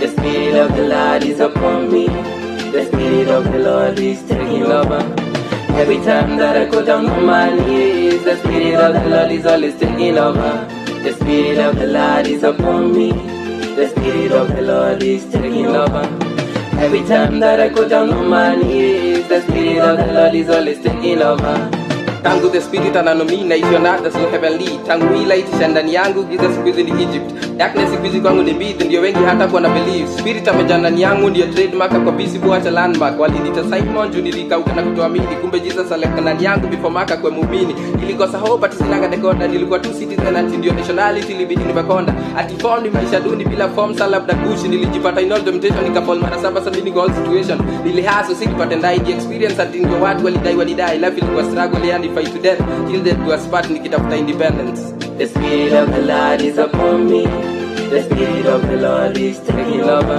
The Spirit of the Lord is upon me. The Spirit of the Lord is taking over. Every time that I go down on my knees, the Spirit of the Lord is always taking over. The Spirit of the Lord is upon me. The Spirit of the Lord is taking over. Every time that I go down on my knees, the Spirit of the Lord is always taking over. Tangu the Spirit ananomina is your other so heavenly. Tangu ila itisha ndani yangu giza siku hizi ni Egypt. Darkness siku hizi kwangu ni beat, ndio wengi hata kwa na believe. Spirit amejaa ndani yangu ndio trademark kwa busy boacha landmark. Walinita Simon juu nilikauka na kutoamini, kumbe Jesus aleka ndani yangu before maka kwa muumini. Nilikosa hope ati sinanga decoder, nilikuwa tu citizen ati ndio nationality ilibidi nimekonda. Ati form ni maisha duni bila form labda kushi, nilijipata in all temptation nikafall mara 7 sabini goal situation. Nilihaso sikipata ndai the experience ati ndio watu walidai life ilikuwa struggle yani fight to death till death was part nikitafuta independence. The Spirit of the Lord is upon me. The Spirit of the Lord is taking over.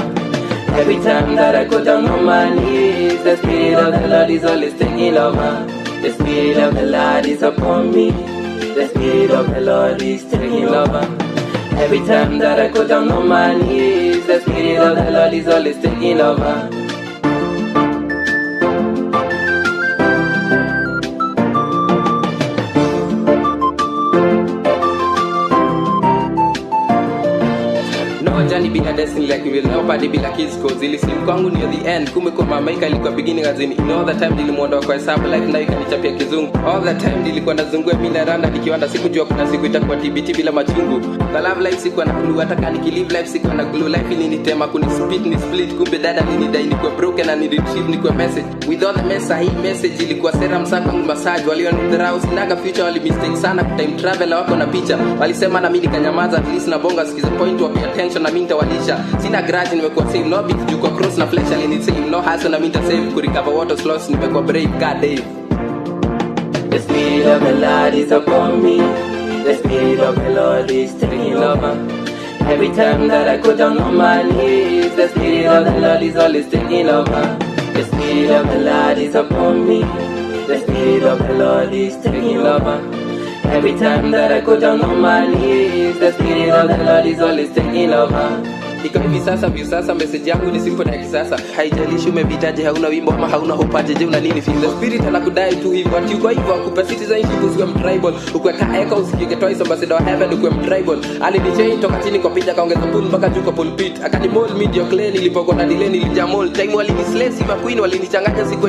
Every time that I go down on my knees, the Spirit of the Lord is always taking over. The Spirit of the Lord is upon me. The Spirit of the Lord is taking over. Every time that I go down on my knees, the Spirit of the Lord is always taking over. Journey bila destiny like we will nobody bila kids cause ili slim kwangu near the end kumbe kwa mamaika ilikuwa beginning as in all the time nilimuondoa kwa hesabu like na ikanichapia kizungu all the time nilikuwa nazungua mimi na randa nikiwanda sikujua kuna siku itakuwa TBT bila machungu the love life sikuwa na clue hata kani live life sikuwa na glue life ilinitema kuni split kumbe dada nilidai nikuwa broken and retrieve nikuwa message with all the message ilikuwa serum sana kwangu massage walionidharau sinaga future wali mistake sana time travel wako na picha walisema na mimi nikanyamaza at least na bonga sikiza point wa pay attention na walisha sina grudge nimekuwa save no beat juu kwa cross na flesh alini save no hustle na minta save ku recover what was lost nimekuwa brave god Dave. The Spirit of the Lord is upon me. The Spirit of the Lord is taking over. Every time that I go down on my knees, the Spirit of the Lord is always taking over. The Spirit of the Lord is upon me. The Spirit of the Lord is taking over. Every time that I go down on my knees, the Spirit of the Lord is always taking over. Iko hivi sasa message yangu ni simple na kisasa haijalishi umepitaje hauna wimbo ama hauna hopaje je una nini feel the spirit anakudai tu hivyo ati uko hivyo akupa citizenship usiwe tribal ukweka echo usikike twice ambassador heaven ukiwa tribal alinichain toka chini kwa picha kaongeza pool mpaka juu kwa pulpit akani mold media clean nilipokuwa na delay nilijamol time walinislay si queen walinichanganya siku